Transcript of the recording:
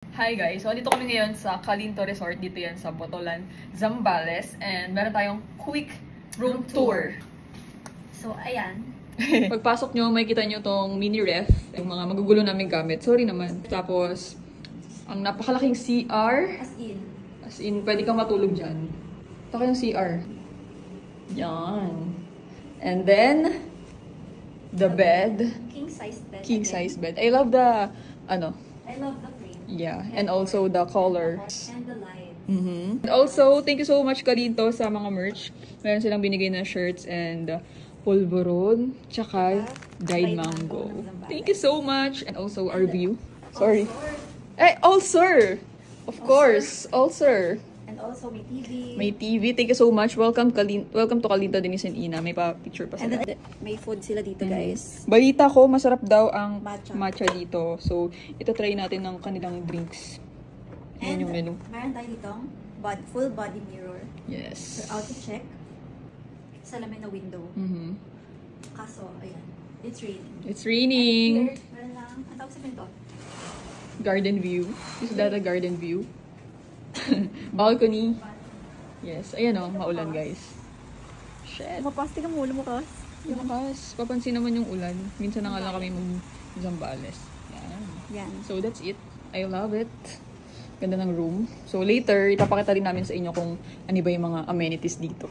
Hi guys! So, dito kami ngayon sa Calinto Resort. Dito yan sa Botolan, Zambales. And meron tayong quick room tour. So, ayan. Pagpasok nyo, may kita nyo tong mini ref. Yung mga magugulo namin gamit. Sorry naman. Tapos, ang napakalaking CR. As in, pwede kang matulog dyan. Ito yung CR. Yan. And then, the bed. King-size bed. King-size bed. I love the, I love the frame. yeah. And also the color. And the light. And also, thank you so much Calinto sa mga merch. Meron silang binigay na shirts and pulveron, tsaka dried mango. Thank you so much. And also our view. Sorry. Eh, Ulcer! Of course, Ulcer. And also may TV. May TV. Thank you so much. Welcome to Calinto, Denise and Ina. May pa-picture pa And sila. then, may food sila dito, guys. Balita ko, masarap daw ang Matcha. dito. So, ito try natin ng kanilang drinks. Yan yung menu. Meron tayo ditong full body mirror. Yes. For auto check. Salamin na window. Kaso, ayan. It's raining. It's raining. Here, meron lang. Ang tawag sa pinto? Garden view. Is that a garden view? Balcony. Yes. Ayan o, maulan guys. Shit. Mapastig ang ulo mo, Kas. Bukas, papansin naman yung ulan. Minsan na nga lang kami mag-Zambales. Yan. Yan. So that's it. I love it. Ganda ng room. So later, ipapakita rin namin sa inyo kung ano ba yung mga amenities dito.